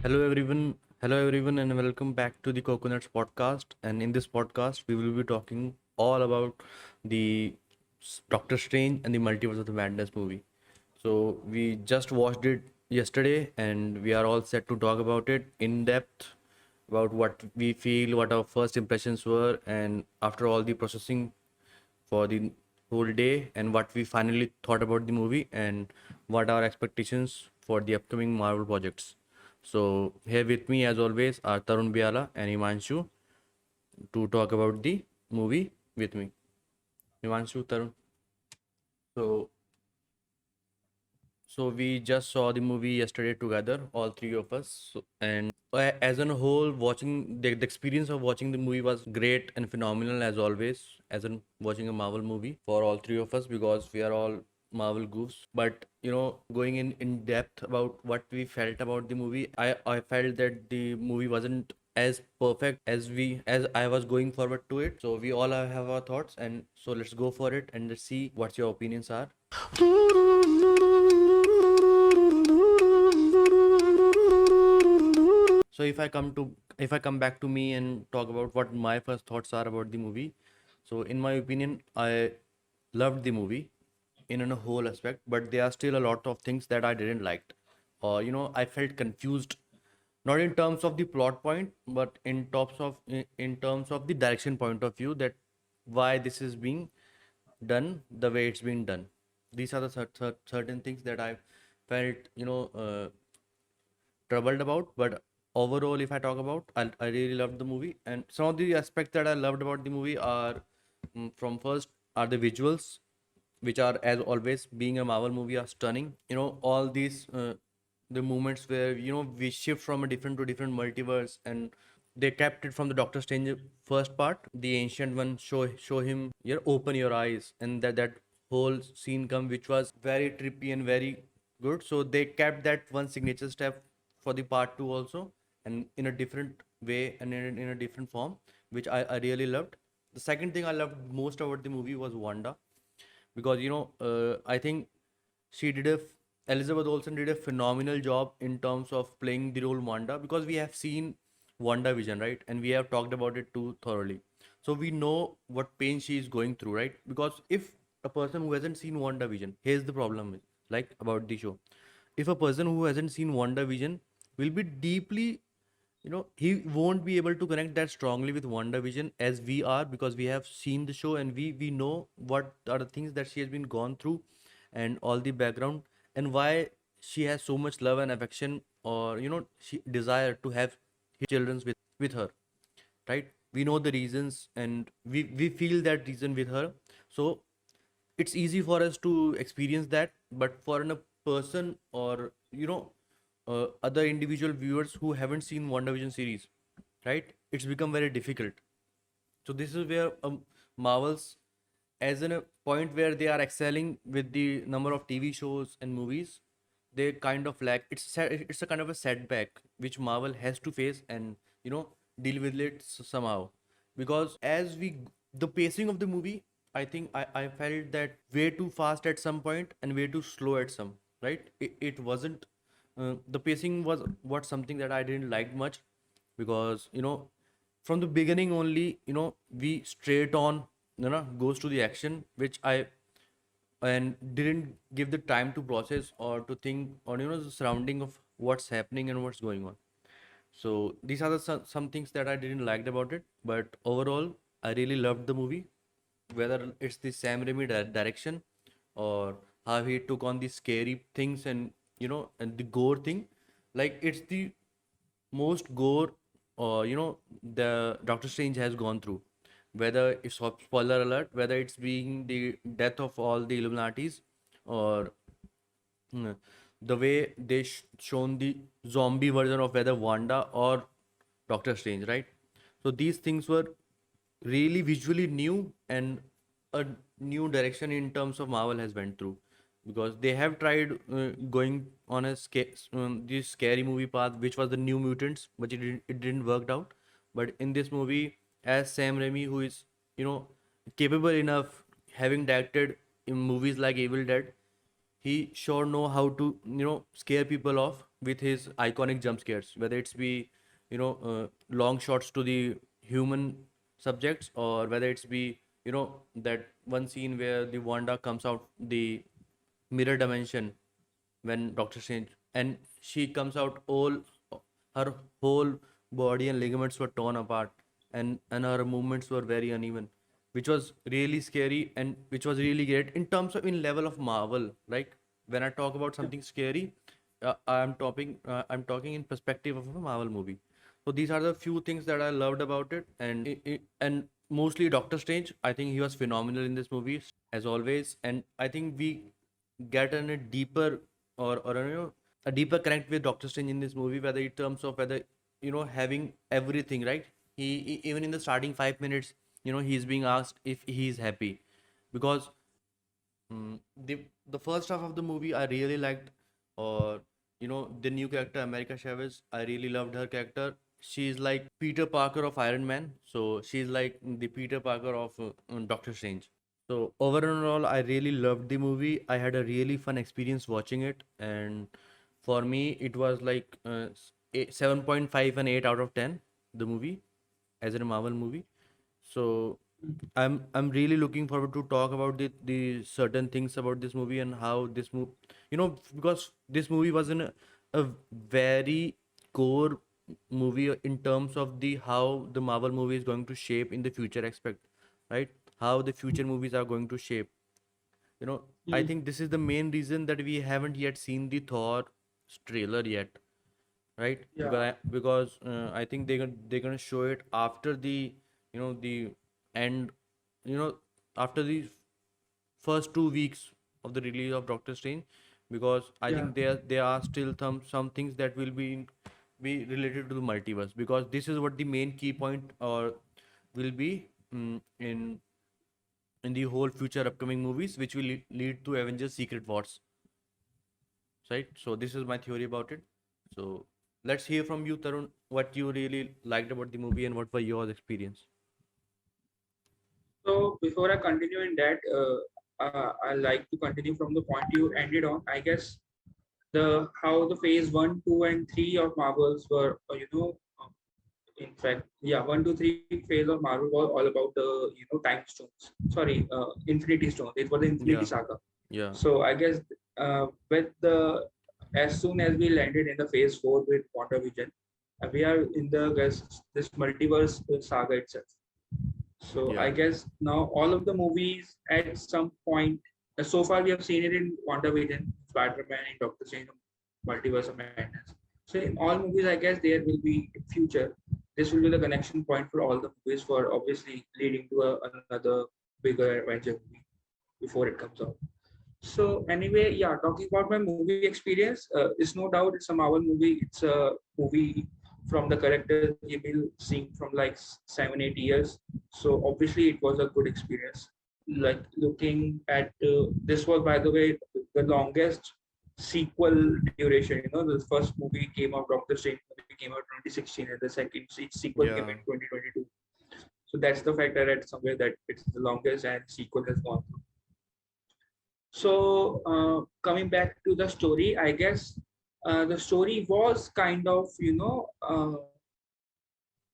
Hello everyone. Hello everyone and welcome back to the CocoNerds Podcast. And in this podcast we will be talking all about the Doctor Strange and the Multiverse of the Madness movie. So we just watched it yesterday and we are all set to talk about it in depth about what we feel, what our first impressions were, and after all the processing for the whole day and what we finally thought about the movie and what our expectations for the upcoming Marvel projects. So here with me as always are Tarun and Himanshu to talk about the movie with me. Himanshu, Tarun. So so we just saw the movie yesterday together, all three of us. And as on a whole, watching the experience of watching the movie was great and phenomenal as always. As in watching a Marvel movie for all three of us because we are all Marvel goofs. But going in depth about what we felt about the movie, I felt that the movie wasn't as perfect as I was going forward to it. So we all have our thoughts, and so let's go for it and let's see what your opinions are. So if I come back to me and talk about what my first thoughts are about the movie, so in my opinion, I loved the movie in a whole aspect, but there are still a lot of things that I didn't like. Or I felt confused, not in terms of the plot point, but in terms of the direction point of view that why this is being done the way it's been done. These are the certain things that I felt troubled about. But overall, if I talk about, I really loved the movie, and some of the aspects that I loved about the movie are from first are the visuals, which are as always being a Marvel movie are stunning. All these the moments where we shift from a different to different multiverse, and they kept it from the Doctor Strange first part, the ancient one show him open your eyes, and that whole scene come, which was very trippy and very good. So they kept that one signature step for the part two also, and in a different way and in a different form, which I really loved. The second thing I loved most about the movie was Wanda, because I think she did a Elizabeth Olsen did a phenomenal job in terms of playing the role Wanda, because we have seen Wanda Vision, right, and we have talked about it too thoroughly, so we know what pain she is going through, right? Because if a person who hasn't seen Wanda Vision, here's the problem is, like, about the show, if a person who hasn't seen Wanda Vision will be deeply, he won't be able to connect that strongly with WandaVision as we are, because we have seen the show and we know what are the things that she has been gone through, and all the background, and why she has so much love and affection, or she desire to have his children with her, right? We know the reasons and we feel that reason with her. So it's easy for us to experience that, but for a person, or other individual viewers who haven't seen WandaVision series, right, it's become very difficult. So this is where Marvels, as in a point where they are excelling with the number of TV shows and movies, they kind of lack. It's a kind of a setback which Marvel has to face and deal with it somehow, because as we the pacing of the movie, I think I felt that way too fast at some point and way too slow at some, right. It wasn't the pacing was what something that I didn't like much, because from the beginning only, we straight on goes to the action, which I and didn't give the time to process or to think on the surrounding of what's happening and what's going on. So these are the some things that I didn't like about it, but overall I really loved the movie, whether it's the Sam Raimi direction, or how he took on the scary things, and and the gore thing. Like, it's the most gore, the Doctor Strange has gone through, whether it's spoiler alert, whether it's being the death of all the Illuminatis, or the way they shown the zombie version of whether Wanda or Doctor Strange, right? So these things were really visually new, and a new direction in terms of Marvel has went through, because they have tried going on a this scary movie path, which was the New Mutants, but it didn't work out. But in this movie, as Sam Raimi, who is capable enough, having directed in movies like Evil Dead, he sure know how to scare people off with his iconic jump scares, whether it's be long shots to the human subjects, or whether it's be that one scene where the Wanda comes out the mirror dimension when Doctor Strange, and she comes out all her whole body and ligaments were torn apart, and her movements were very uneven, which was really scary and which was really great in terms of in level of Marvel. Like when I talk about something scary, I'm talking in perspective of a Marvel movie. So these are the few things that I loved about it, and mostly Doctor Strange. I think he was phenomenal in this movie as always, and I think we get in a deeper or a deeper connect with Doctor Strange in this movie, whether in terms of whether having everything right. Even in the starting 5 minutes, he's being asked if he's happy, because the first half of the movie I really liked, or the new character America Chavez. I really loved her character. She's like Peter Parker of Iron Man, so she's like the Peter Parker of Doctor Strange. So overall, I really loved the movie. I had a really fun experience watching it, and for me, it was like 7.5 and 8 out of 10. The movie, as in a Marvel movie. So I'm really looking forward to talk about the certain things about this movie and how this movie, because this movie was in a very core movie in terms of the how the Marvel movie is going to shape in the future aspect, right? How the future movies are going to shape. I Mm. think this is the main reason that we haven't yet seen the Thor trailer yet, right? Yeah. Because I think they're gonna show it after the end, you know after the first 2 weeks of the release of Doctor Strange, because I Yeah. think there are still some things that will be related to the multiverse, because this is what the main key point or will be in the whole future upcoming movies, which will lead to Avengers Secret Wars, right? So this is my theory about it. So let's hear from you, Tarun, what you really liked about the movie and what were your experience. So before I continue in that, I like to continue from the point you ended on. I guess the how the phase one, two, and three of Marvels were, in fact, yeah, one, two, three phase of Marvel was all about the time stones. Sorry, Infinity Stones. It was the Infinity Yeah, Saga. yeah, So I guess with the as soon as we landed in the phase four with WandaVision, we are in the guess this multiverse saga itself. So I yeah, guess now all of the movies at some point, so far we have seen it in WandaVision, Spider-Man, and Doctor Strange, Multiverse of Madness. So in all movies, I guess there will be in future. This will be the connection point for all the movies for obviously leading to another bigger Avenger movie before it comes out. So anyway, yeah, talking about my movie experience, it's no doubt it's a Marvel movie. It's a movie from the characters we've been seeing from like 7 8 years. So obviously it was a good experience. Like looking at this was by the way the longest sequel duration. The first movie came out, Doctor Strange movie came out 2016, and the second sequel came in yeah, 2022. So that's the fact I read somewhere that it's the longest and sequel has gone. So coming back to the story, I guess the story was kind of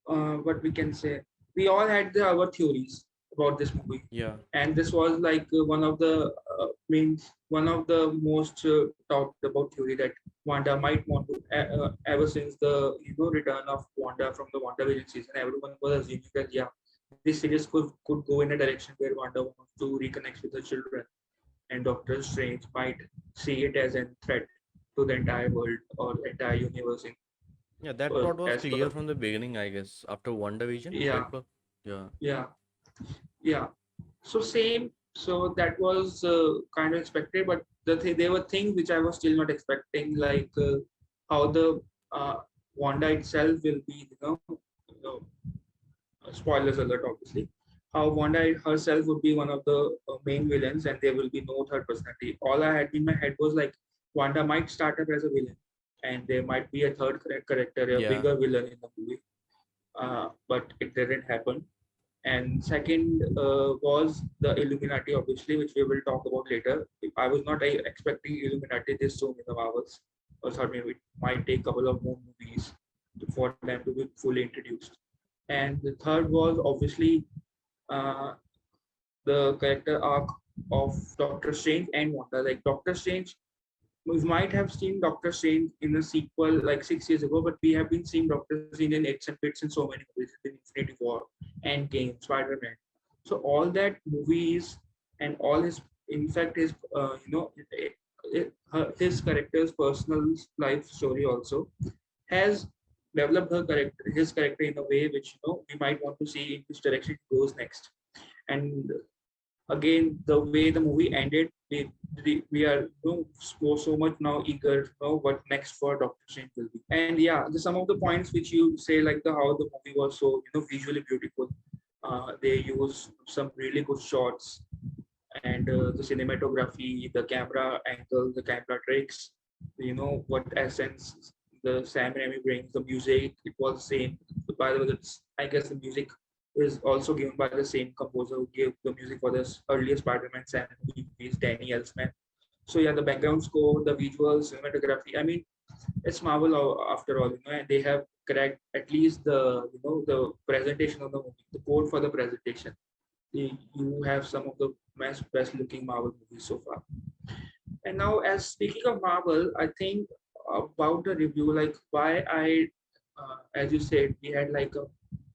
what we can say. We all had our theories about this movie, yeah, and this was like one of the means one of the most talked about theory that Wanda might want to ever since the return of Wanda from the WandaVision season. Everyone was assuming that yeah, this series could go in a direction where Wanda wants to reconnect with her children, and Doctor Strange might see it as a threat to the entire world or entire universe. yeah. That thought was As clear per from the beginning, I guess. After WandaVision, yeah, that was, yeah, yeah, yeah. So same. So that was kind of expected, but there were things which I was still not expecting, like how the uh, Wanda itself will be. Spoilers alert, obviously. How Wanda herself would be one of the main villains, and there will be no third personality. All I had in my head was like Wanda might start up as a villain, and there might be a third character, a yeah, bigger villain in the movie. But it didn't happen. And second was the Illuminati, obviously, which we will talk about later. I was not expecting Illuminati this soon in the Marvels. I thought maybe it might take a couple of more movies for them to be fully introduced. And the third was obviously uh, the character arc of Doctor Strange and Wanda. Like Doctor Strange, we might have seen Doctor Strange in a sequel like 6 years ago, but we have been seeing Doctor Strange in its and bits in so many movies, in Infinity War, Endgame, Spider-Man. So all that movies and all his, in fact, his his character's personal life story also has developed his character in a way which we might want to see in which direction it goes next. And again, the way the movie ended, we are so much now eager to know what next for Doctor Strange will be. And yeah, some of the points which you say, like the how the movie was so visually beautiful. They use some really good shots, and the cinematography, the camera angle, the camera tricks, what essence the Sam Raimi brings, the music, it was the same. By the way, I guess the music is also given by the same composer who gave the music for this earlier Spider-Man Sam movies, Danny Elfman. So yeah, the background score, the visuals, cinematography. I mean, it's Marvel after all, and they have cracked at least the presentation of the movie, the code for the presentation. You have some of the best looking Marvel movies so far. And now, as speaking of Marvel, I think about the review, like why as you said, we had like a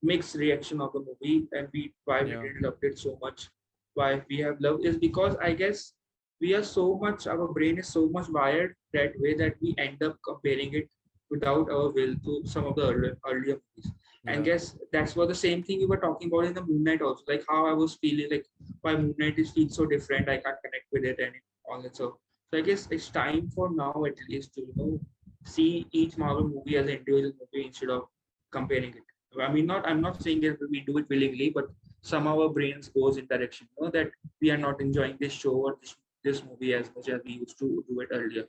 mixed reaction of the movie, and why we Yeah. didn't love it so much, why we have loved is because I guess we are so much, our brain is so much wired that way that we end up comparing it without our will to some of the earlier movies. And Yeah. guess that's what the same thing we were talking about in the Moon Knight also, like how I was feeling like why Moon Knight is feels so different, I can't connect with it and all that. So I guess it's time for now at least to see each Marvel movie as an individual movie instead of comparing it. I mean, not I'm not saying that we do it willingly, but somehow our brains goes in direction. That we are not enjoying this show or this movie as much as we used to do it earlier.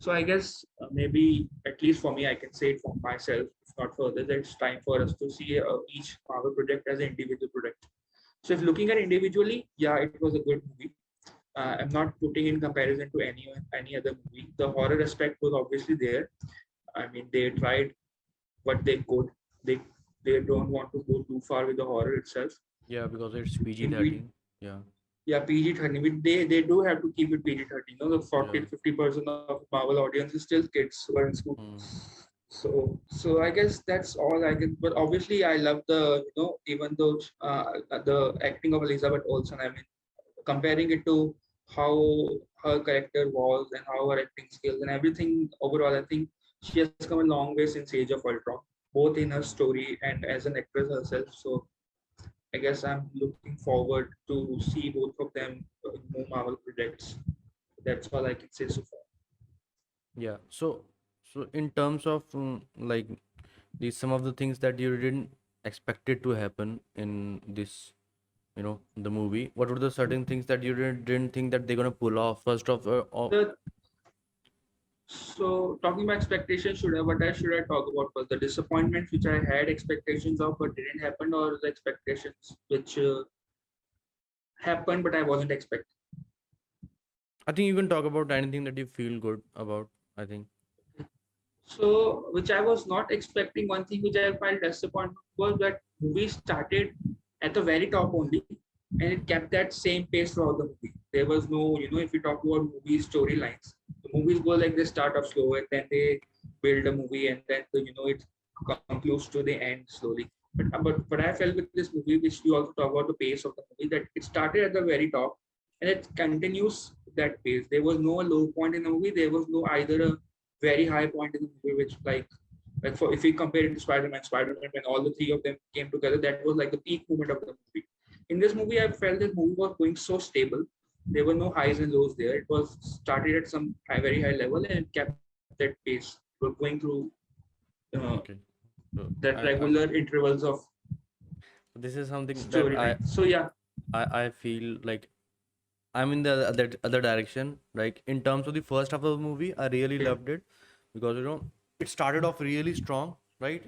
So I guess maybe at least for me, I can say it for myself, if not for others, that it's time for us to see each Marvel project as an individual project. So if looking at individually, yeah, it was a good movie. I'm not putting in comparison to any other movie. The horror aspect was obviously there. I mean, they tried what they could. They they don't want to go too far with the horror itself. Yeah, because it's PG In P, 13. Yeah. yeah, PG-13. They do have to keep it PG-13. The 40 Yeah. to 50% of Marvel audience is still kids who are in school. Hmm. So I guess that's all I can. But obviously, I love even though the acting of Elizabeth Olsen. I mean, comparing it to how her character was and how her acting skills and everything overall, I think she has come a long way since Age of Ultron, both in her story and as an actress herself. So I guess I'm looking forward to see both of them in more Marvel projects. That's all I can say so far. Yeah. So in terms of like these some of the things that you didn't expect it to happen in this, the movie. What were the certain things that you didn't think that they're gonna pull off? First of The So talking about expectations, what I should I talk about was the disappointments which I had expectations of but didn't happen, or the expectations which happened but I wasn't expecting. I think you can talk about anything that you feel good about. I think. So which I was not expecting. One thing which I felt disappointment was that movie started at the very top only, and it kept that same pace throughout the movie. There was no, if you talk about movie storylines, the movies go like they start off slow and then they build a movie and then it concludes to the end slowly. But I felt with this movie, which you also talk about the pace of the movie, that it started at the very top and it continues that pace. There was no low point in the movie. There was no either a very high point in the movie, which like for if we compare it to Spider-Man, when all the three of them came together, that was like the peak moment of the movie. In this movie, I felt this movie was going so stable. There were no highs and lows there. It was started at some very high level and it kept that pace. It was going through uh, Okay. So that regular intervals of this is something that storyline. So yeah, I feel like I'm in the other direction. Like in terms of the first half of the movie, I really okay, loved it because it started off really strong, right?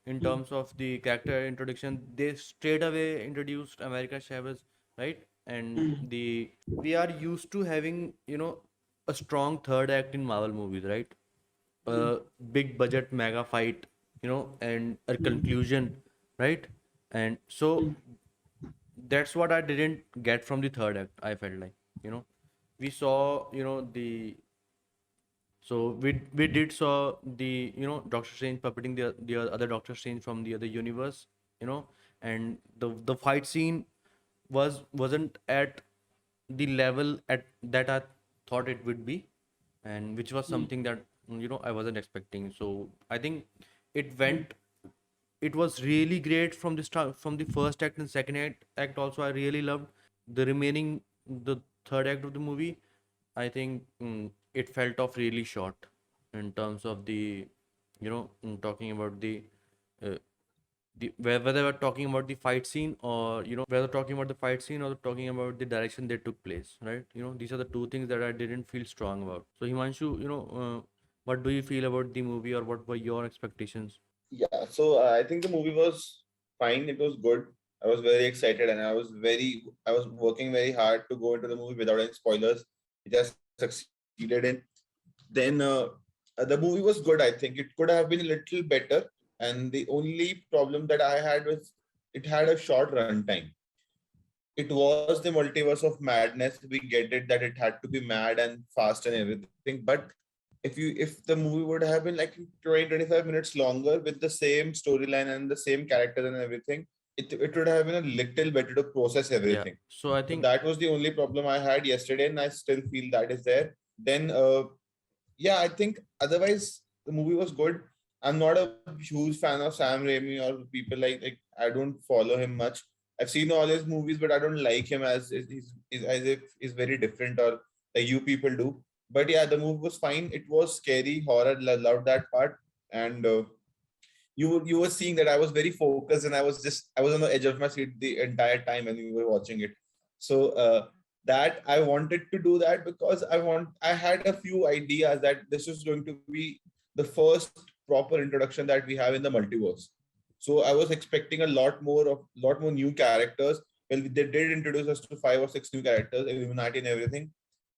in terms of the character introduction. They straight away introduced America Chavez, right? And the we are used to having, a strong third act in Marvel movies, right? A big budget mega fight, and a conclusion, right? And so that's what I didn't get from the third act. I felt like, you know, we saw, the so we did saw the, Doctor Strange puppeting the other Doctor Strange from the other universe, and the fight scene wasn't at the level at that I thought it would be, and which was something that, I wasn't expecting. So I think it went it was really great from the start, from the first act and second act also I really loved. The remaining, the third act of the movie, I think, it felt off really short in terms of the, talking about uh, whether we're talking about the fight scene, or whether talking about the fight scene or talking about the direction they took place, right? These are the two things that I didn't feel strong about. So Himanshu, what do you feel about the movie, or what were your expectations? Yeah, so I think the movie was fine. It was good. I was very excited, and I was working very hard to go into the movie without any spoilers, which I succeeded in. Then the movie was good. I think it could have been a little better, and the only problem that I had was it had a short runtime. It was the multiverse of madness. We get it that it had to be mad and fast and everything, but if the movie would have been like 20 25 minutes longer with the same storyline and the same characters and everything, it would have been a little better to process Yeah. everything. So I So think, that was the only problem I had yesterday, and I still feel that is there. Then yeah, I think otherwise the movie was good. I'm not a huge fan of Sam Raimi or people like I don't follow him much. I've seen all his movies, but I don't like him he's as if he's very different, or like you people do. But yeah, the movie was fine. It was scary, horror. Loved that part, and you were seeing that I was very focused, and I was on the edge of my seat the entire time when we were watching it. So that I wanted to do that because I had a few ideas that this is going to be the first proper introduction that we have in the multiverse. So I was expecting lot more new characters. Well, they did introduce us to 5 or 6 new characters, Illuminati and everything.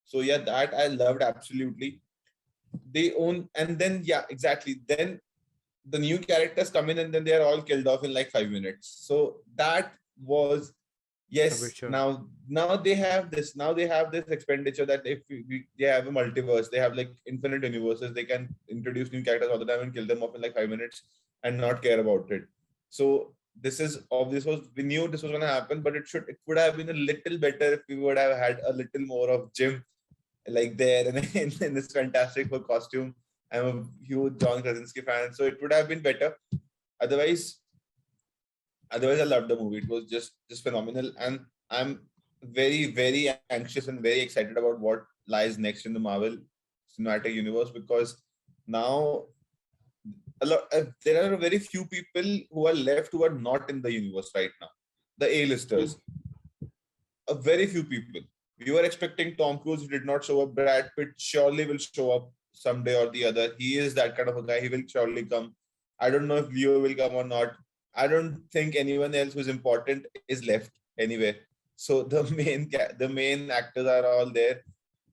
So yeah, that I loved absolutely. They own, and then yeah, exactly. Then the new characters come in, and then they are all killed off in like 5 minutes. So that was, a bit yes. sure. Now they have this. Now they have this expenditure that if they have a multiverse, they have like infinite universes. They can introduce new characters all the time and kill them off in like 5 minutes and not care about it. So this is obvious. We knew this was going to happen, but it would have been a little better if we would have had a little more of Jim like there in this fantastic for costume. I'm a huge John Krasinski fan, so it would have been better. Otherwise, otherwise, I loved the movie. It was just phenomenal, and I'm very anxious and very excited about what lies next in the Marvel Cinematic Universe, because now there are very few people who are left who are not in the universe right now. The A-listers, a very few people. We were expecting Tom Cruise, who did not show up. Brad Pitt surely will show up someday or the other. He is that kind of a guy. He will surely come. I don't know if Leo will come or not. I don't think anyone else who's important is left anywhere. So the main actors are all there.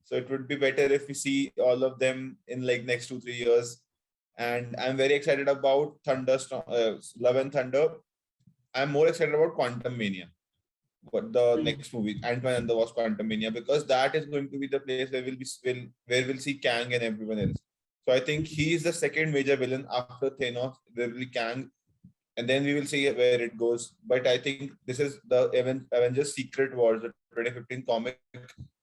So it would be better if we see all of them in like next 2 3 years. And I'm very excited about Love and Thunder. I'm more excited about Quantum Mania, what the next movie, Ant-Man and the Wasp: Quantumania, because that is going to be the place where we'll see Kang and everyone else. So I think he is the second major villain after Thanos. There will be Kang, and then we will see where it goes. But I think this is the Avengers Secret Wars, the 2015 comic.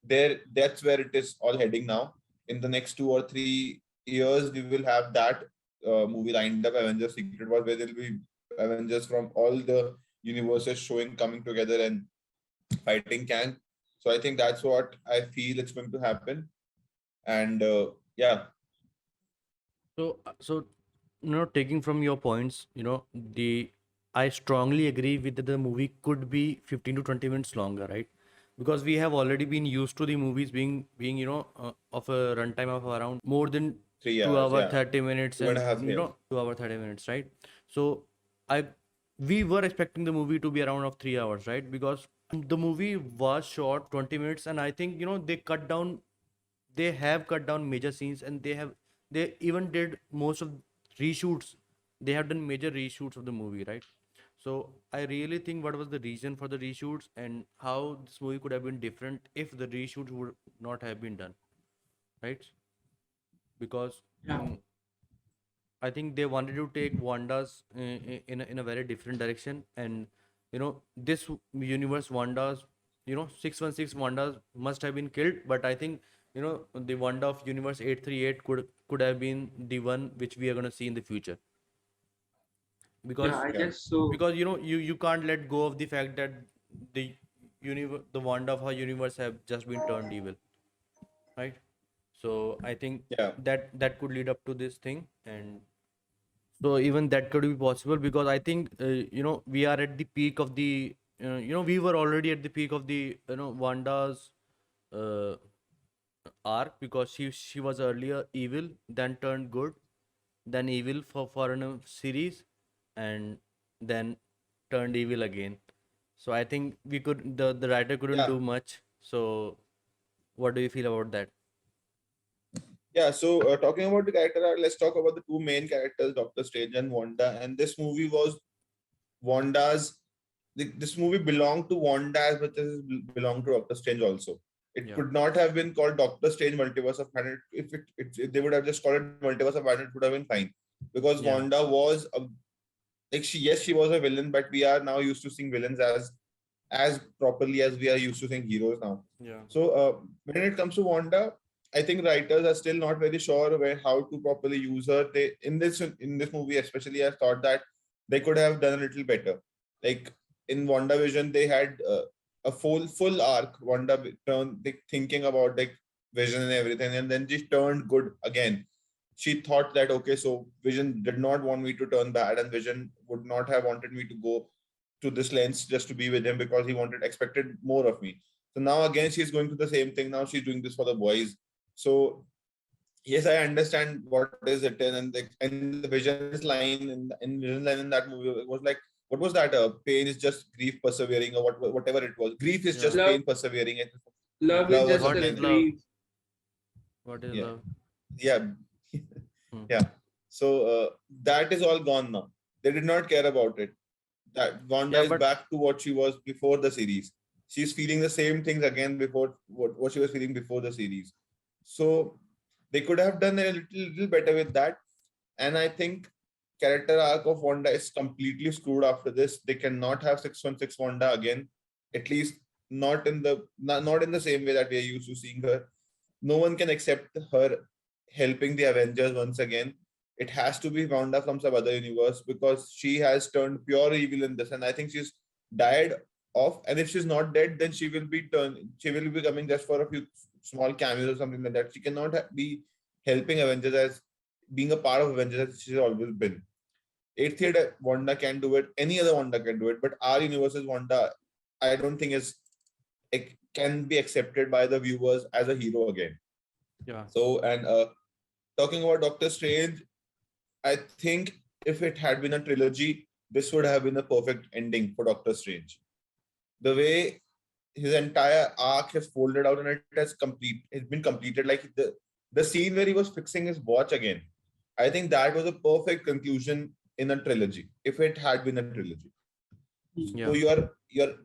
That's where it is all heading now. In the next 2 or 3 years, we will have that movie lined up, Avengers Secret Wars, where there will be Avengers from all the universes showing coming together and fighting Kang. So I think that's what I feel it's going to happen. And yeah, So, taking from your points, the I strongly agree with that the movie could be 15 to 20 minutes longer, right? Because we have already been used to the movies being of a runtime of around more than 3 hours, two yeah, hour 30 minutes, two and a and half years. 2 hour 30 minutes, right? So I we were expecting the movie to be around of 3 hours, right? Because the movie was short 20 minutes, and I think they have cut down major scenes, and they even did most of reshoots. They have done major reshoots of the movie, right? So I really think what was the reason for the reshoots and how this movie could have been different if the reshoots would not have been done, right? Because Yeah. I think they wanted to take Wanda's in a very different direction, and this universe Wanda's 616 Wanda's must have been killed, but I think the Wanda of Universe 838 could have been the one which we are gonna see in the future, Yeah, because I Yeah. guess so. you can't let go of the fact that the Wanda of her universe have just been turned evil, right? So I think Yeah. that could lead up to this thing, and so even that could be possible, because I think we are at the peak of the we were already at the peak of the Wanda's uh, arc, because she was earlier evil, then turned good, then evil for a series, and then turned evil again. So I think the writer couldn't Yeah. do much. So what do you feel about that? Yeah, so talking about the character arc, let's talk about the two main characters, Doctor Strange and Wanda. And this movie was Wanda's. This movie belonged to Wanda as much as it belonged to Doctor Strange also. It Yeah. could not have been called Doctor Strange Multiverse of Madness. If they would have just called it Multiverse of Madness, it would have been fine. Because Yeah. Wanda was she was a villain, but we are now used to seeing villains as properly as we are used to seeing heroes now. Yeah. So when it comes to Wanda, I think writers are still not very sure how to properly use her. They in this movie especially, I thought that they could have done a little better. Like in WandaVision, they had a full arc. Turned thinking about like Vision and everything, and then she turned good again. She thought that okay, so Vision did not want me to turn bad, and Vision would not have wanted me to go to this lengths just to be with him because he expected more of me. So now again she's going to the same thing. Now she's doing this for the boys. So yes, I understand what is it, and the Vision's line in Vision's line in that movie was like, what was that? Pain is just grief persevering, or whatever it was. Grief is Yeah. just Love, pain persevering. Yeah. love is Love or just What a something is like that. love? grief. What is Yeah, love? yeah, Hmm. yeah. So that is all gone now. They did not care about it. That Wanda Yeah, is but back to what she was before the series. She's feeling the same things again before what she was feeling before the series. So they could have done a little better with that. And I think character arc of Wanda is completely screwed after this. They cannot have 616 Wanda again. At least not in the same way that we are used to seeing her. No one can accept her helping the Avengers once again. It has to be Wanda from some other universe because she has turned pure evil in this, and I think she's died off. And if she's not dead, then she will be turned. She will be coming just for a few small cameos or something like that. She cannot be helping Avengers as being a part of Avengers as she's always been. Eighth year Wanda can do it. Any other Wanda can do it, but our universe's Wanda, I don't think is it can be accepted by the viewers as a hero again. yeah. So, and talking about Doctor Strange, I think if it had been a trilogy, this would have been a perfect ending for Doctor Strange. The way his entire arc has folded out and it's been completed. Like the scene where he was fixing his watch again. I think that was a perfect conclusion in a trilogy. If it had been a trilogy. So Yeah. you're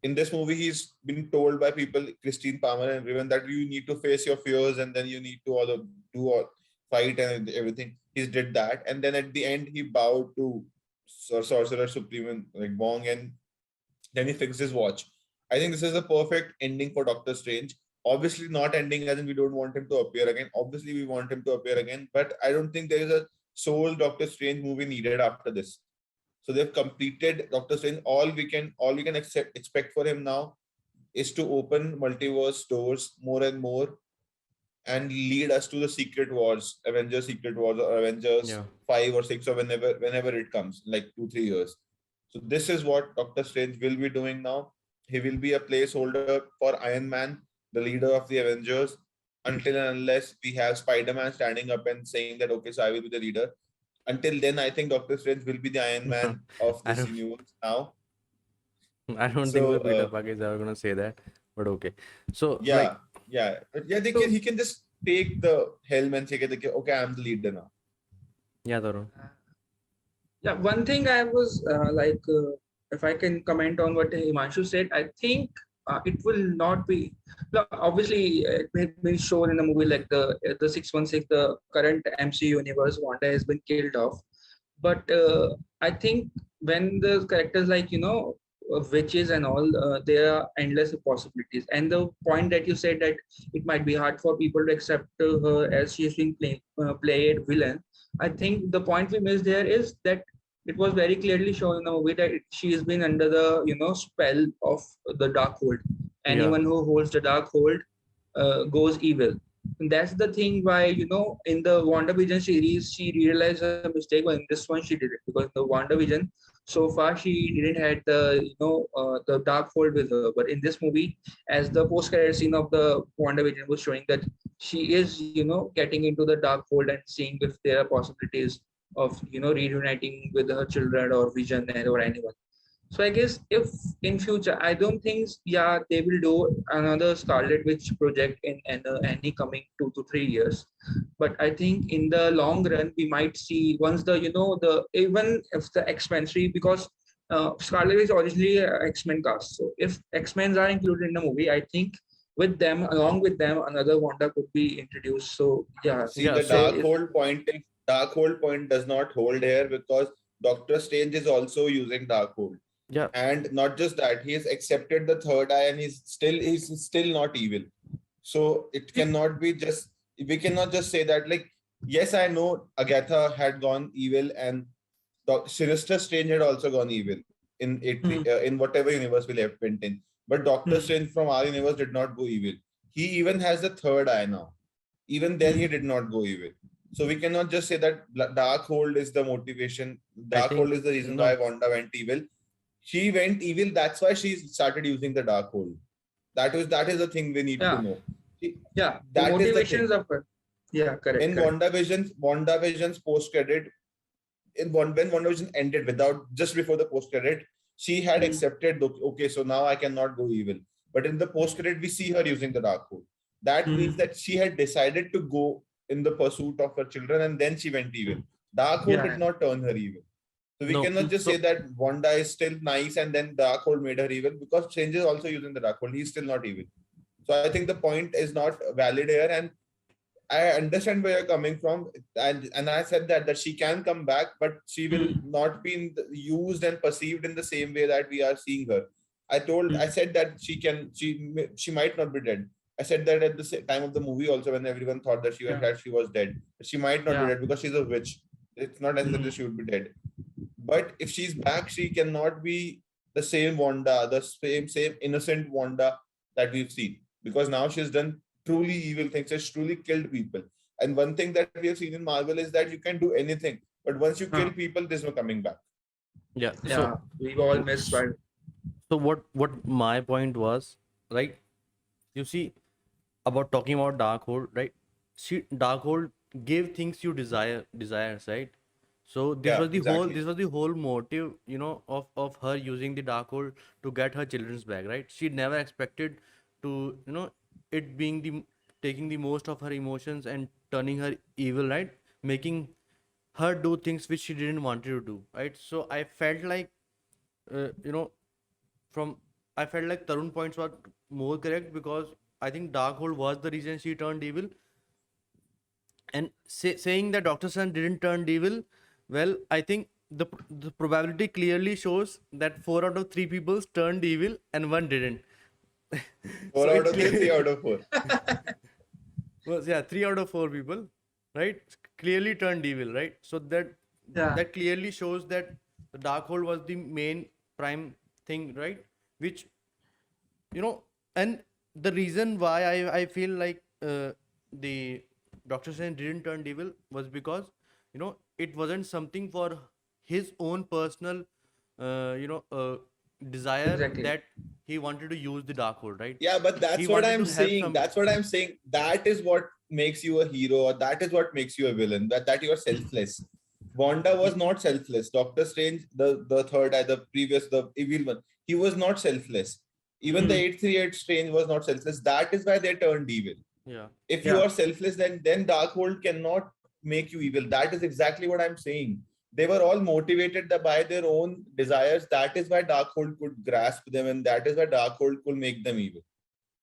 in this movie, he's been told by people, Christine Palmer and everyone, that you need to face your fears and then you need to do all fight and everything. He did that, and then at the end he bowed to Sorcerer Supreme and like Wong, and then he fixed his watch. I think this is a perfect ending for Doctor Strange. Obviously, not ending as in we don't want him to appear again. Obviously, we want him to appear again, but I don't think there is a sole Doctor Strange movie needed after this. So they've completed Doctor Strange. All we can expect for him now is to open multiverse doors more and more and lead us to the Secret Wars, Avengers Secret Wars, or Avengers Yeah. 5 or 6, or whenever it comes, like 2-3 years. So this is what Doctor Strange will be doing now. He will be a placeholder for Iron Man, the leader of the Avengers, until and unless we have Spider-Man standing up and saying that okay, so I will be the leader. Until then, I think Doctor Strange will be the Iron Man of I this don't universe now. I don't think So so Peter Parker is ever gonna say that. But okay. So like yeah, yeah, but yeah, So he can just take the helm and say, okay, I'm the leader now. yeah, Tarun. yeah, one thing I was if I can comment on what Himanshu said, I think it will not be. No, obviously, it may be shown in the movie like the 616, the current MCU universe, Wanda has been killed off. But I think when the characters like witches and all, there are endless possibilities. And the point that you said that it might be hard for people to accept her as she is being played villain. I think the point we missed there is that it was very clearly shown in the movie that she has been under the spell of the dark hold. Yeah. Anyone who holds the dark hold goes evil. And that's the thing why in the WandaVision series she realized her mistake, but in this one she did it because in the WandaVision so far she didn't had the the dark hold with her. But in this movie, as the post-credit scene of the WandaVision was showing that she is getting into the dark hold and seeing if there are possibilities of reuniting with her children or Vision or anyone. So I guess if in future, I don't think, yeah, they will do another Scarlet Witch project in any coming 2 to 3 years. But I think in the long run, we might see once the the even if the X-Men 3, because Scarlet Witch originally X-Men cast. So if X-Men are included in the movie, I think with them, along with them, another Wanda could be introduced. So yeah, See, Yeah. the So if dark hold point does not hold here because Doctor Strange is also using dark hold. yeah, And not just that, he has accepted the third eye and he's still not evil. So it cannot be just, we cannot just say that, like, yes, I know Agatha had gone evil and Sinister Strange had also gone evil in whatever universe we left went in. But Doctor hmm, Strange from our universe did not go evil. He even has the third eye now. Even then, he hmm, did not go evil. So we cannot just say that Darkhold is the motivation. I Darkhold think is the reason why no. Wanda went evil. She went evil. That's why she started using the Darkhold. That is the thing we need to yeah, know. See, yeah, the that is the motivations thing. of her. Yeah, correct, In correct. WandaVision's post credit, when WandaVision ended without just before the post credit, she had Hmm, accepted, okay, so now I cannot go evil. But in the post credit, we see her using the Darkhold. That means hmm, that she had decided to go in the pursuit of her children, and then she went evil. Darkhold did yeah, not turn her evil. So we No. cannot just say So that Wanda is still nice and then Darkhold made her evil, because Strange is also using the Darkhold. He's still not evil. So I think the point is not valid here, and I understand where you're coming from, and I said that she can come back, but she will hmm, not be used and perceived in the same way that we are seeing her. I hmm, said that she might not be dead. I said that at the time of the movie also, when everyone thought that yeah, she was dead. She might not be yeah, dead because she's a witch. It's not necessary hmm, she would be dead. But if she's back, she cannot be the same Wanda, the same innocent Wanda that we've seen, because now she's done truly evil things. She's truly killed people. And one thing that we have seen in Marvel is that you can do anything, but once you kill huh, people, there's no coming back. yeah. yeah, we've all missed by. So what my point was, right? You see, about talking about Darkhold, right? See, Darkhold gave things you desires, right? So Yeah, exactly. this was the whole motive, of her using the Darkhold to get her children's back, right? She never expected to, it being the taking the most of her emotions and turning her evil, right? Making her do things which she didn't want to do, right? So I felt like, uh, you know, from I felt like Tarun points were more correct, because I think Darkhold was the reason she turned evil, and saying that Doctor Sun didn't turn evil, well, I think the probability clearly shows that 4 out of 3 people turned evil and one didn't. Four So out it of three, three clearly out of four. was, yeah, 3 out of 4 people, right, clearly turned evil, right? So Yeah, that clearly shows that the Darkhold was the main prime thing, right? Which, and the reason why I feel like, the Doctor Strange didn't turn evil was because, it wasn't something for his own personal, desire, exactly. that he wanted to use the Darkhold, right? Yeah, but He that's what wanted I'm to help saying. some. That's what I'm saying. That is what makes you a hero, or that is what makes you a villain. That you are selfless. Wanda was not selfless. Doctor Strange, the third, the previous, the evil one, he was not selfless. Even the Hmm. 838 Strange was not selfless. That is why they turned evil. Yeah. If you Yeah. are selfless, then Darkhold cannot make you evil. That is exactly what I'm saying. They were all motivated by their own desires. That is why Darkhold could grasp them, and that is why Darkhold could make them evil.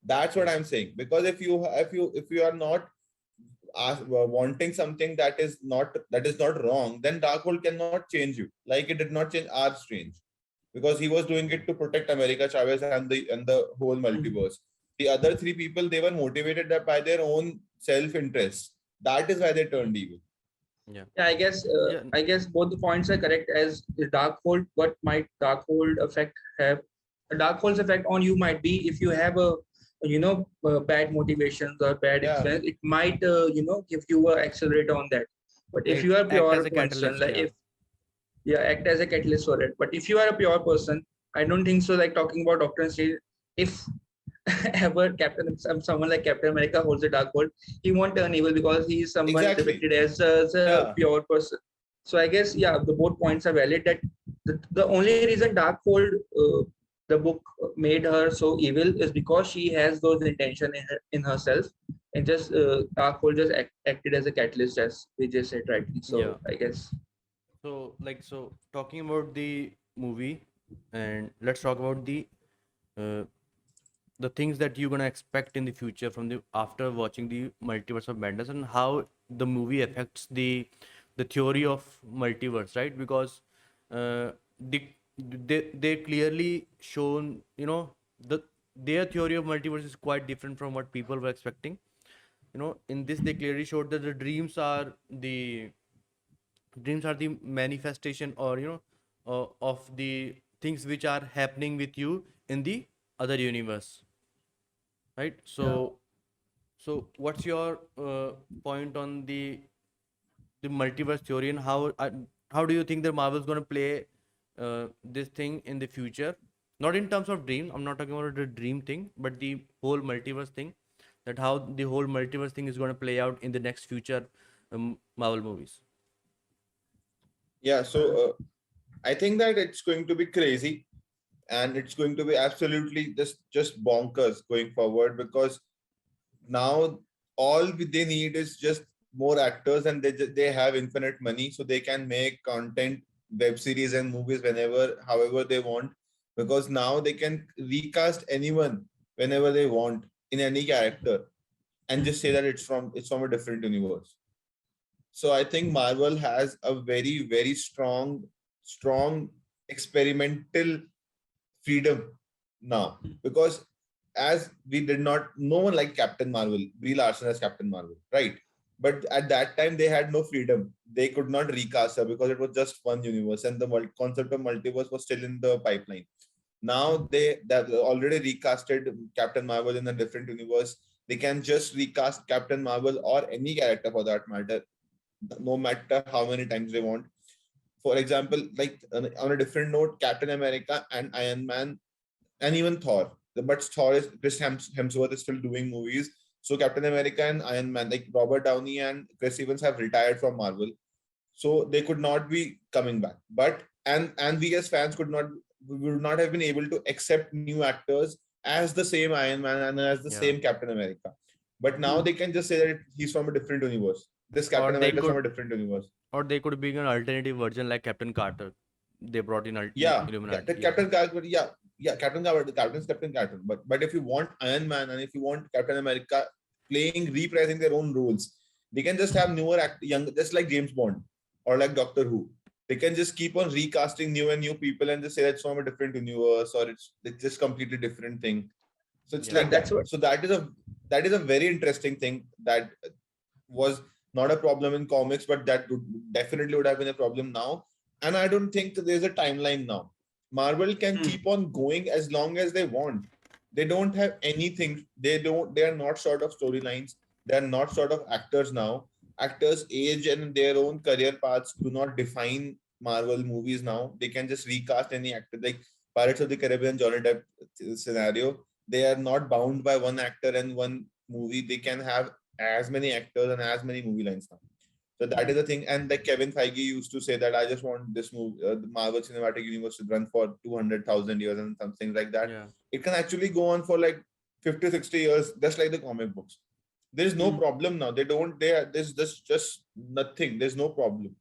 That's what Yeah. I'm saying. Because if you are not wanting something that is not wrong, then Darkhold cannot change you. Like it did not change our Strange, because he was doing it to protect America Chavez and the whole Hmm. multiverse. The other three people, they were motivated by their own self-interest. That is why they Hmm. turned evil. Yeah. Yeah, I guess Yeah. both the points are correct. As the Darkhold, what might Darkhold effect have? A Darkhold's effect on you might be if you have a bad motivations or bad Yeah, influence, it might give you a accelerator on that. But if Like you are a act as pure a person, catalyst. like Yeah. if act as a catalyst for it. But if you are a pure person, I don't think so. Like talking about Doctor Strange, if ever someone like Captain America holds a dark hold, he won't turn evil because he is someone exactly. depicted as a Yeah, pure person. So I guess the both points are valid. That the only reason Darkhold the book made her so evil is because she has those intention in herself, and just Darkhold just acted as a catalyst, as we just said rightly. Yeah. So I guess. So talking about the movie, and let's talk about uh, the things that you're gonna expect in the future from the after watching the multiverse of madness, and how the movie affects the theory of multiverse, right? Because the they clearly shown, the their theory of multiverse is quite different from what people were expecting. In this they clearly showed that the dreams are the manifestation, or of the things which are happening with you in the other universe, right? Yeah. So what's your point on the multiverse theory, and how do you think the Marvel's going to play this thing in the future? Not in terms of dream, I'm not talking about the dream thing, but the whole multiverse thing, that how the whole multiverse thing is going to play out in the next future Marvel movies. yeah. So I think that it's going to be crazy, and it's going to be absolutely just bonkers going forward, because now all they need is just more actors, and they have infinite money, so they can make content, web series and movies whenever, however they want, because now they can recast anyone whenever they want in any character, and just say that it's from a different universe. So I think Marvel has a very, very strong experimental freedom now, because as we did not, no one liked Captain Marvel, Brie Larson as Captain Marvel, right? But at that time they had no freedom. They could not recast her because it was just one universe, and the concept of multiverse was still in the pipeline. Now they already recasted Captain Marvel in a different universe. They can just recast Captain Marvel or any character for that matter, no matter how many times they want. For example, like on a different note, Captain America and Iron Man and even Thor. But Thor is Chris Hemsworth is still doing movies. So Captain America and Iron Man, like Robert Downey and Chris Evans, have retired from Marvel, so they could not be coming back. But and we as fans we would not have been able to accept new actors as the same Iron Man and as the Yeah. same Captain America. But now Hmm. they can just say that he's from a different universe. This or Captain they America is from could a different universe. or they could be an alternative version like Captain Carter. They brought in Yeah, Illuminati. the Yeah. Captain Carter, yeah, Captain Carter, the Captain's Captain Carter. But if you want Iron Man and if you want Captain America reprising their own roles, they can just have newer young, just like James Bond or like Doctor Who. They can just keep on recasting new and new people and just say it's from a different universe, or it's just completely different thing. So it's Yeah. like And that's that. what. So that is a very interesting thing that was not a problem in comics, but definitely would have been a problem now. And I don't think that there's a timeline now. Marvel can Hmm. keep on going as long as they want. They don't have anything. They are not short of storylines. They are not short of actors now. Actors' age and their own career paths do not define Marvel movies now. They can just recast any actor, like Pirates of the Caribbean Johnny Depp scenario. They are not bound by one actor and one movie. They can have as many actors and as many movie lines now. So that is the thing. And like Kevin Feige used to say that I just want this movie, the Marvel Cinematic Universe to run for 200,000 years and something like that. Yeah. It can actually go on for like 50, 60 years, just like the comic books. There is no problem now. They don't, there's just nothing. There's no problem.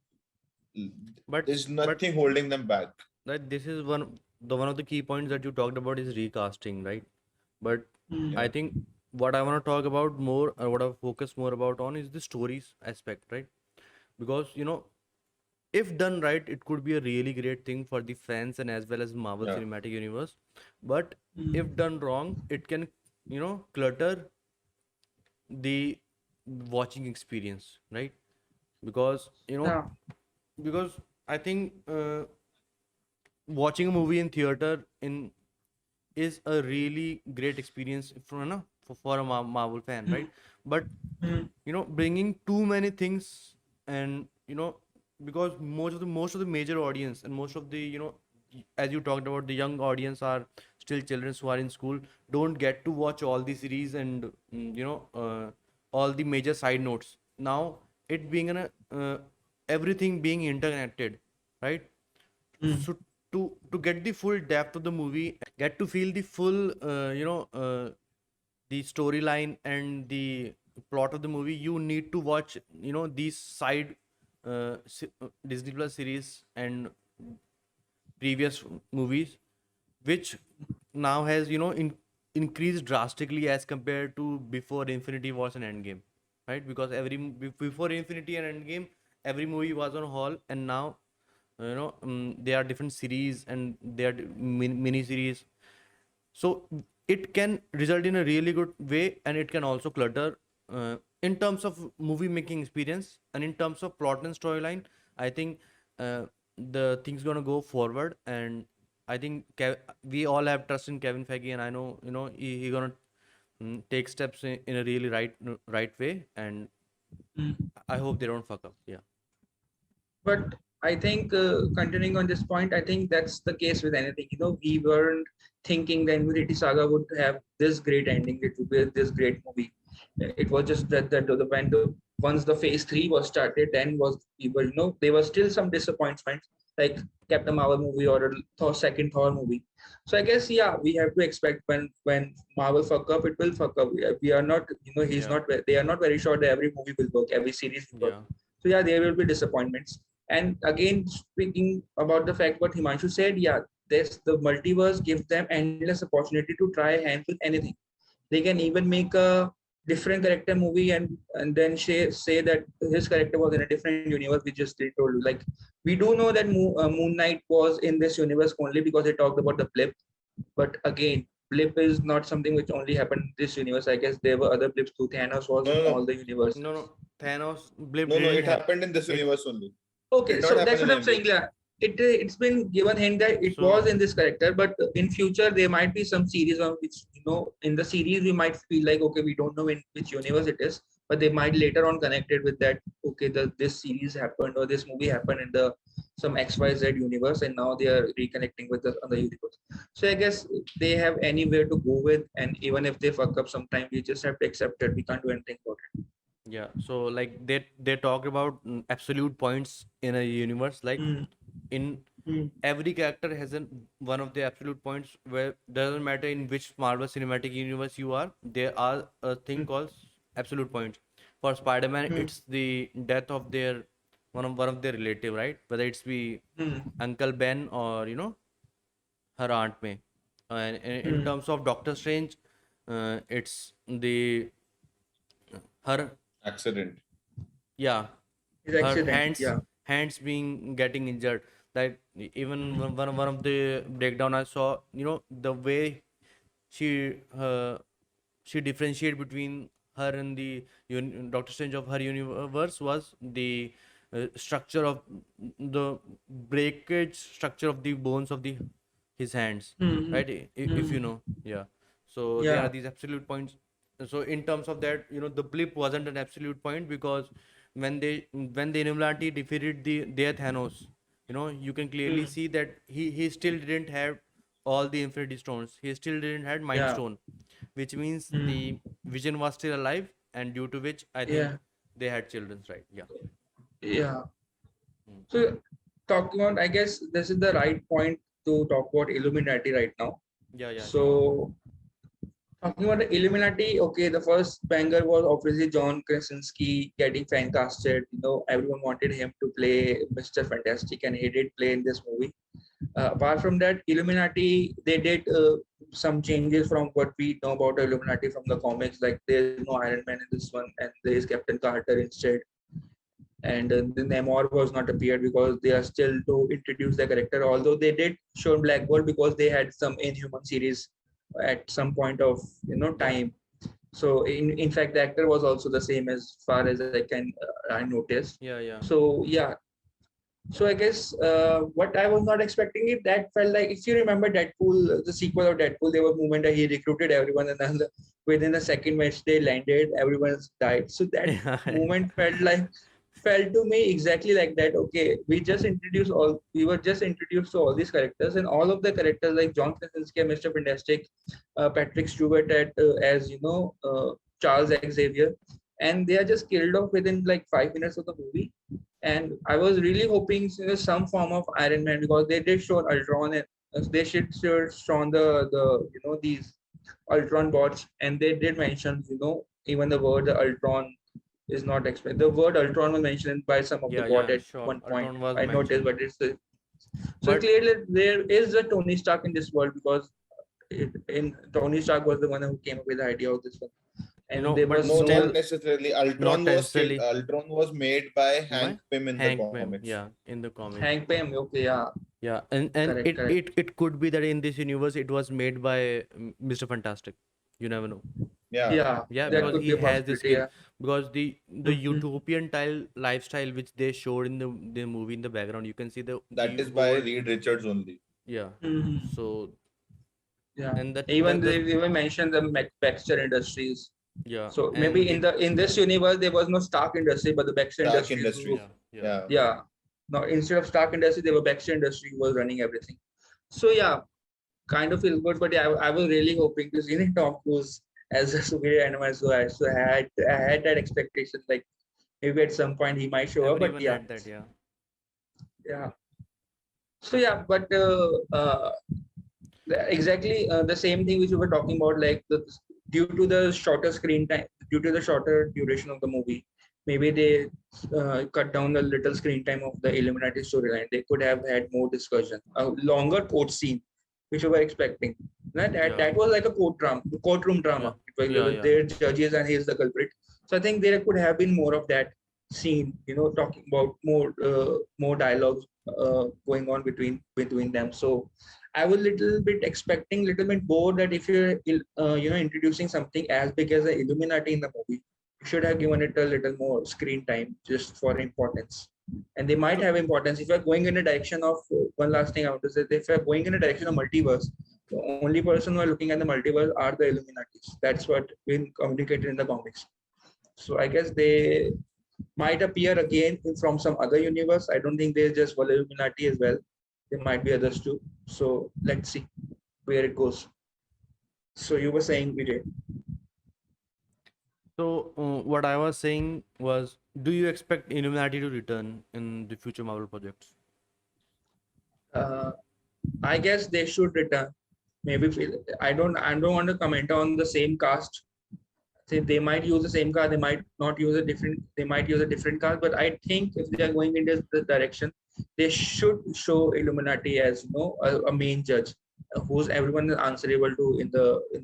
But There's nothing holding them back. like this is one of the key points that you talked about is recasting, right? But Yeah. I think what I want to talk about more, or what I focus more about on, is the stories aspect, right? Because if done right, it could be a really great thing for the fans and as well as Marvel Yeah. Cinematic Universe. But if done wrong, it can clutter the watching experience, right? Because Yeah. because I think watching a movie in theater is a really great experience for a Marvel fan, right? But bringing too many things, and because most of the major audience and most of the as you talked about, the young audience are still children who are in school, don't get to watch all the series and all the major side notes. Now it being everything being interconnected, right? So to get the full depth of the movie, get to feel the full the storyline and the plot of the movie, you need to watch these side Disney Plus series and previous movies, which now has increased drastically as compared to before Infinity Wars and Endgame, right? Because before Infinity and Endgame, every movie was on hall, and now there are different series and there are mini series. So it can result in a really good way, and it can also clutter in terms of movie making experience, and in terms of plot and storyline. I think the things gonna go forward, and I think we all have trust in Kevin Feige, and I know he gonna take steps in a really right way, and I hope they don't fuck up. Yeah. But I think continuing on this point, I think that's the case with anything. We weren't thinking the Infinity Saga would have this great ending. It would be this great movie. It was just that when once the phase 3 was started, then was people there was still some disappointments, like Captain Marvel movie or a second Thor movie. So I guess we have to expect when Marvel fuck up, it will fuck up. We are not he's Yeah. not they are not very sure that every movie will work, every series will work. Yeah. So there will be disappointments. And again, speaking about the fact what Himanshu said, this the multiverse gives them endless opportunity to try hands with anything. They can even make a different character movie and then say that his character was in a different universe. We just they told you, like, we do know that Moon Knight was in this universe only because they talked about the blip. But again, blip is not something which only happened in this universe. I guess there were other blips too. Thanos was No, in no, all no. the universes. No, Thanos blip No, no, didn't it happen. happened in this It universe only. Okay, Did not so happen that's in what I'm saying. MJ. Yeah, it's been given hint that it was so in this character, but in future there might be some series on which in the series we might feel like, okay, we don't know in which universe it is, but they might later on connect it with that. Okay, this series happened or this movie happened in the some XYZ universe, and now they are reconnecting with the other universe. So I guess they have anywhere to go with, and even if they fuck up sometime, we just have to accept it. We can't do anything about it. yeah, so like they talk about absolute points in a universe, like Mm, in mm, every character has one of the absolute points, where doesn't matter in which Marvel Cinematic Universe you are, there are a thing mm, called absolute points. For Spider-Man, mm, it's the death of their one of their relative, right? Whether it's be mm, Uncle Ben or her Aunt May. And in mm. terms of Doctor Strange, it's the her Accident. yeah, His her accident. hands Yeah. hands being getting injured. Like even one of the breakdown I saw, the way she uh, she differentiate between her and the Doctor Strange of her universe was the structure of the breakage structure of the bones of the his hands, Mm, right? If you mm, know, yeah. So there are yeah. these absolute points. So in terms of that, the blip wasn't an absolute point, because when the Illuminati defeated their Thanos, you can clearly Mm, see that he still didn't have all the Infinity Stones. He still didn't had Mind yeah. Stone, which means Mm, the Vision was still alive, and due to which I think yeah. they had children, right? Yeah. Yeah. Mm. So talking about, I guess this is the right point to talk about Illuminati right now. Yeah, yeah, sure. So talking about the Illuminati, okay, the first banger was obviously John Krasinski getting fan casted. Everyone wanted him to play Mr. Fantastic, and he did play in this movie. Apart from that, Illuminati, they did some changes from what we know about the Illuminati from the comics. Like there's no Iron Man in this one, and there is Captain Carter instead. And the Namor was not appeared because they are still to introduce the character. Although they did show Black Bolt because they had some Inhuman series at some point of Yeah, time. So in fact, the actor was also the same as far as I noticed. yeah, yeah. So yeah, so I guess what I was not expecting it, that felt like, if you remember Deadpool, the sequel of Deadpool, there was a moment that he recruited everyone, and then within the second match they landed, everyone's died. So that Yeah, moment felt to me exactly like that. Okay, we were just introduced to all these characters, and all of the characters like John Krasinski, Mr. Fantastic, Patrick Stewart as Charles Xavier, and they are just killed off within like 5 minutes of the movie. And I was really hoping some form of Iron Man, because they did show Ultron, and they show these Ultron bots, and they did mention even the word Ultron is not explained. The word Ultron was mentioned by some of the yeah, bot yeah, at sure. one point. Ultron was I noticed, mentioned, but so but clearly there is a Tony Stark in this world, because Tony Stark was the one who came up with the idea of this one, and there but was No, no. not still necessarily. not Ultron was killed. necessarily. Ultron was made by Why? Hank Pym in the Hank Pym, comics. yeah, in the comics. Hank Pym, okay, yeah, Yeah, and correct, it, correct. it it could be that in this universe it was made by Mr. Fantastic. You never know. Yeah, Yeah, Yeah, that yeah. because could be he a has the possibility. skill. Yeah. Because the Mhm. utopian tile lifestyle which they showed in the movie in the background, you can see the That is by whole. Reed Richards only. Yeah. Mhm. So Yeah. and that Even the they even mentioned the Baxter Industries. yeah, So and maybe the in this universe there was no Stark Industry, but the Baxter Stark Industries. Industries. yeah, yeah. Yeah. Yeah. No, instead of Stark Industry, they were Baxter Industry who was running everything. So yeah, kind of feels good. But yeah, I was really hoping to see Tom Cruise as a superior animal. So I had that expectation, like maybe at some point he might show up. But Everyone yeah, had that, yeah. yeah. So yeah, but exactly the same thing which we were talking about, like due to the shorter screen time, due to the shorter duration of the movie, maybe they cut down the little screen time of the Illuminati storyline. They could have had more discussion, a longer court scene, which we were expecting. That, Yeah. that was like a courtroom Yeah. drama. It Yeah, was yeah. their judges and he is the culprit. So I think there could have been more of that scene, talking about more dialogues going on between them. So I was little bit expecting, little bit more, that if you're introducing something as big as the Illuminati in the movie, you should have given it a little more screen time just for importance. And they might So have importance if you're going in a direction of one last thing I want to say. If you're going in a direction of multiverse, the only person who are looking at the multiverse are the Illuminatis. That's what been communicated in the comics. So I guess they might appear again from some other universe. I don't think there's just one Illuminati as well. There might be others too. So let's see where it goes. So you were saying, Vijay. what I was saying was, do you expect Illuminati to return in the future Marvel projects? Uh, I guess they should return. Maybe I don't want to comment on the same cast. Say they might use the same car, they might not use a different. They might use a different car. But I think if they are going in this direction, they should show Illuminati as a main judge, who's everyone is answerable to in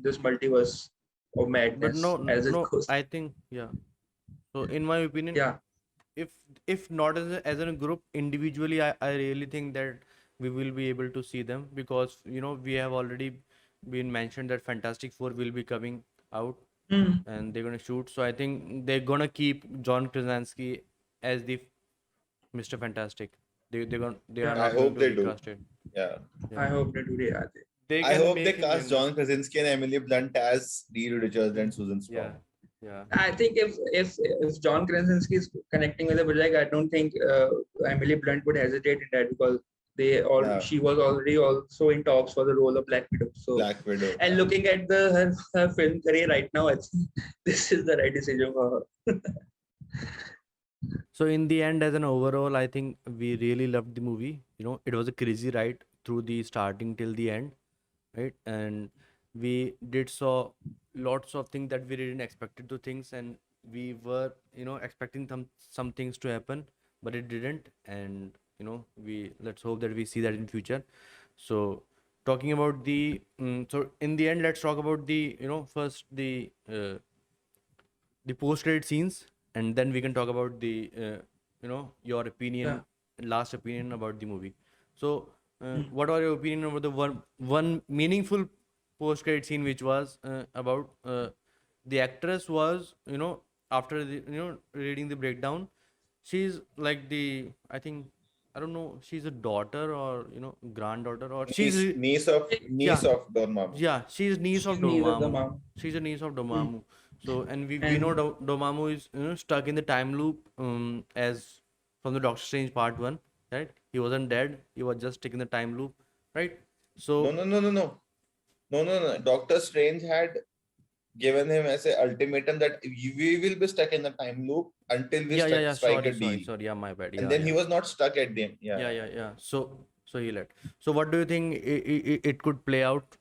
this multiverse of But madness as it no, goes. I think, yeah. So in my opinion, Yeah. if not as a group, individually, I really think that we will be able to see them, because we have already been mentioned that Fantastic Four will be coming out Hmm. and they're gonna shoot. So I think they're gonna keep John Krasinski as the Mr. Fantastic. They are Yeah. I not going hope to they do. recast it. Yeah. I Yeah, hope they do. Yeah. they I can hope they make him cast younger. John Krasinski and Emily Blunt as Reed Richards and Susan Yeah, Storm. yeah, I think if John Krasinski is connecting with the project, I don't think Emily Blunt would hesitate in that, because Yeah. she was already also in talks for the role of Black Widow. So, Black Widow. and Yeah. looking at her film career right now, I think this is the right decision for her. So in the end, as an overall, I think we really loved the movie. It was a crazy ride through the starting till the end, right? And we did saw lots of things that we didn't expected to things, and we were expecting some things to happen, but it didn't. And we let's hope that we see that in future. So talking about so in the end, let's talk about the first the post credit scenes, and then we can talk about the your Yeah. opinion, last opinion about the movie. So Mm. what are your opinion about the one meaningful post credit scene, which was about the actress was after the reading the breakdown, she's like the, I think, I don't know, she's a daughter or granddaughter, or she's Niece, niece of yeah, niece of Don Mamu. yeah, she's niece of She's neither the Dormammu. mom. She's a niece of Mm. Dormammu. So, and we know And Dormammu is stuck in the time loop, as from the Doctor Strange Part One, right? He wasn't dead. He was just stuck in the time loop, right? No, So no, no, no, no, no, no, no. Doctor Strange had given him as a ultimatum that we will be stuck in the time loop until we yeah, yeah, yeah. strike a Sorry, deal. sorry, sorry. Yeah, my bad. And Yeah, then yeah, he was not stuck at them. Yeah, yeah, yeah. yeah, yeah. So he let. So what do you think it could play out?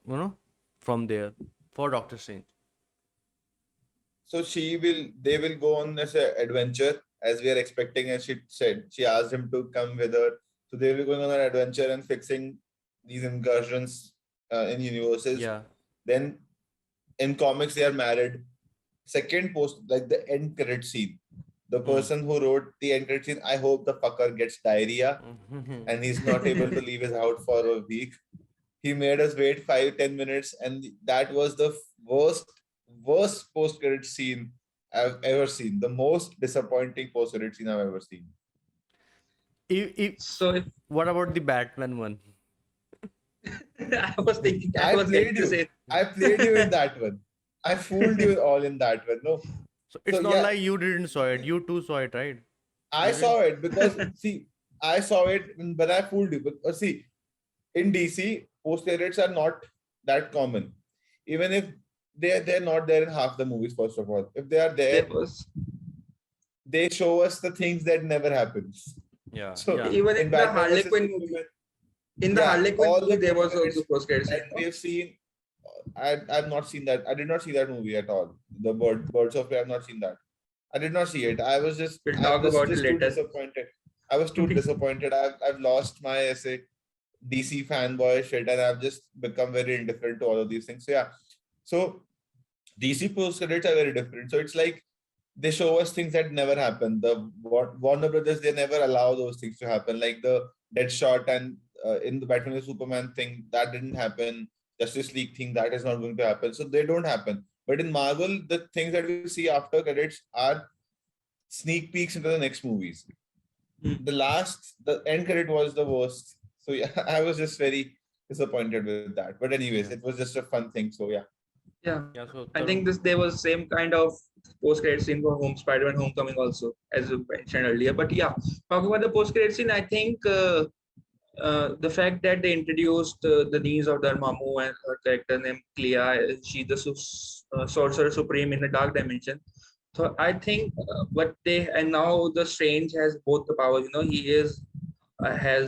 From there for Doctor Strange. So they will go on as an adventure as we are expecting. As she said, she asked him to come with her. So they will be going on an adventure and fixing these incursions in universes. Yeah. Then in comics, they are married. Second post, like the end credit scene. The Mm. person who wrote the end credit scene, I hope the fucker gets diarrhea and he's not able to leave his house for a week. He made us wait 5-10 minutes, and that was the worst post credit scene I've ever seen. The most disappointing post credit scene I've ever seen. If, so if what about the Batman one? I was thinking, I I was getting played to you. say. I played you in that one. I fooled you all in that one. No. So So it's not yeah, like you didn't saw it. You too saw it, right? I You didn't. saw it because see, I saw it, but I fooled you. But see, in DC, post credits are not that common. Even if they're not there in half the movies, first of all. If they are There there, was they show us the things that never happens. Yeah, So yeah. even in in the Batman Harley versus Quinn movie. Superman, In the yeah, Harley Quinn all movie, the there post was credits also post credit that scene, no? we've seen, I've not seen that. I did not see that movie at all. The Birds of Prey, I've not seen that. I did not see it. We'll I'm talk about it just too later. disappointed. I was too disappointed. I've lost my essay DC fanboy shit, and I've just become very indifferent to all of these things. So yeah, so DC post credits are very different. So it's like they show us things that never happen. The Warner Brothers, they never allow those things to happen. Like the Deadshot and in the Batman and Superman thing, that didn't happen. Justice League thing, that is not going to happen. So they don't happen. But in Marvel, the things that we see after credits are sneak peeks into the next movies. Hmm. The end credit was the worst. So yeah, I was just very disappointed with that. But anyways, Yeah. it was just a fun thing. So yeah. Yeah, Yeah. So I Tarun. think there was same kind of post credit scene for Spider-Man Homecoming also, as you mentioned earlier. But yeah, talking about the post credit scene, I think the fact that they introduced the niece of Dormammu and her character named Clea, she's the sorcerer supreme in the dark dimension. So I think what they and now the Strange has both the powers. He has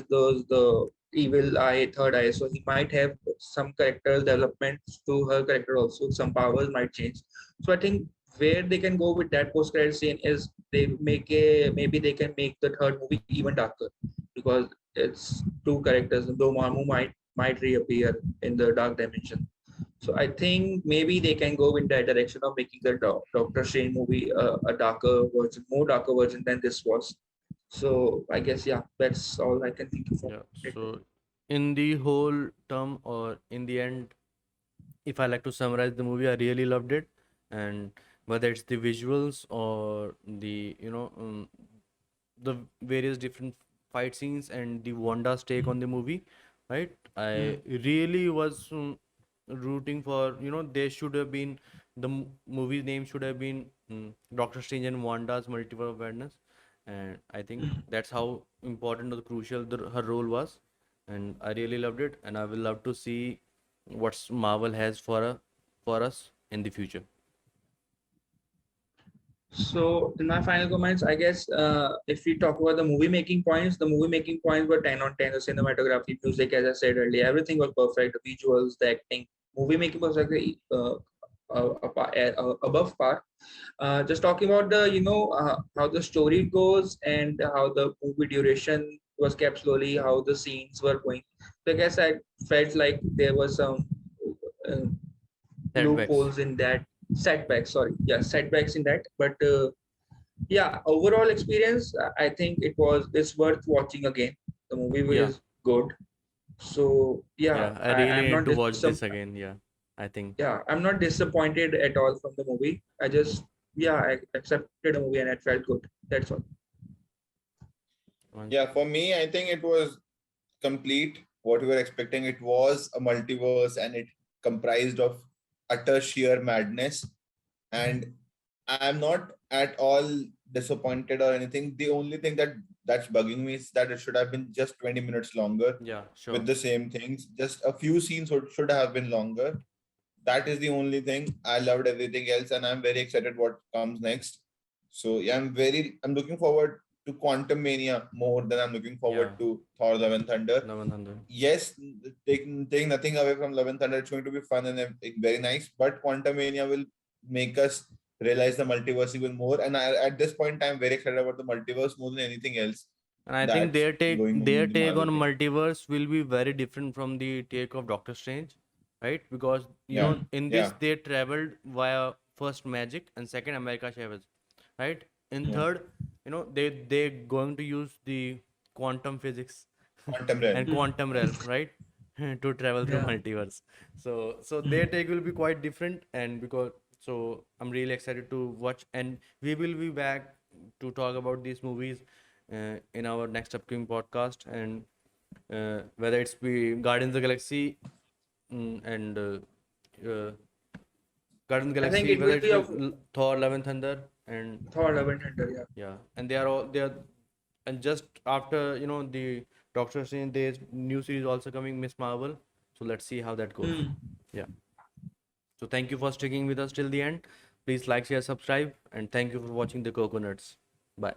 the evil eye, third eye. So he might have some character development to her character also. Some powers might change. So I think where they can go with that post credit scene is they maybe they can make the third movie even darker because it's two characters. Though Mamu might reappear in the dark dimension. So I think maybe they can go in that direction of making the Doctor Strange movie a darker version, more darker version than this was. So I guess yeah, that's all I can think of Yeah. it. So in the whole term, or in the end, if I like to summarize the movie, I really loved it. And whether it's the visuals or the various different fight scenes and the Wanda's take on the movie, right? I Mm. really was rooting for, they should have been, movie name should have been Doctor Strange and Wanda's Multiverse of Madness. And I think that's how important or crucial her role was. And I really loved it. And I will love to see what Marvel has for us in the future. So, in my final comments, I guess if we talk about the movie making points, the movie making points were 10 on 10. The cinematography, music, as I said earlier, everything was perfect. The visuals, the acting, movie making was like above par. Just talking about the, how the story goes and how the movie duration was kept slowly, how the scenes were going. So, I guess I felt like there was some uh, Setbacks. loopholes in that setbacks. Sorry, yeah, setbacks in that, but. Yeah, overall experience, I think it's worth watching again. The movie Yeah. is good. So yeah, Yeah. I I'm really need not to watch this again. Yeah. I think. yeah, I'm not disappointed at all from the movie. I just I accepted the movie and it felt good. That's all. Yeah, for me, I think it was complete what we were expecting. It was a multiverse and it comprised of utter sheer madness. And I'm not at all disappointed or anything. The only thing that's bugging me is that it should have been just 20 minutes longer Yeah. Sure. with the same things. Just a few scenes should have been longer. That is the only thing. I loved everything else, and I'm very excited what comes next. So yeah, I'm looking forward to Quantum Mania more than I'm looking Yeah. forward to Thor: Love and Thunder. 1100. Yes, taking nothing away from Love and Thunder, it's going to be fun and very nice. But Quantum Mania will make us realize the multiverse even more. And at this point, I'm very excited about the multiverse more than anything else And I think that's going on their in the take on Marvel thing. multiverse will be very different from the take of Doctor Strange, right? Because Yeah, in this yeah, they traveled via first magic and second America Chavez, right? In yeah. third, they going to use the quantum physics Quantum realm. and Hmm. quantum realm, right? To travel through Yeah. multiverse. So Hmm. their take will be quite different, and because so I'm really excited to watch, and we will be back to talk about these movies in our next upcoming podcast, and whether it's be Guardians of the Galaxy and uh, Guardians of the I think Galaxy, it whether will it's be be of Thor: Love and Thunder, and Thor Love and Thunder. Yeah. yeah, and they are, and just after the Doctor Strange, there's new series also coming, Miss Marvel. So let's see how that goes. Hmm. Yeah. So thank you for sticking with us till the end. Please like, share, subscribe, and thank you for watching the CocoNerds. Bye.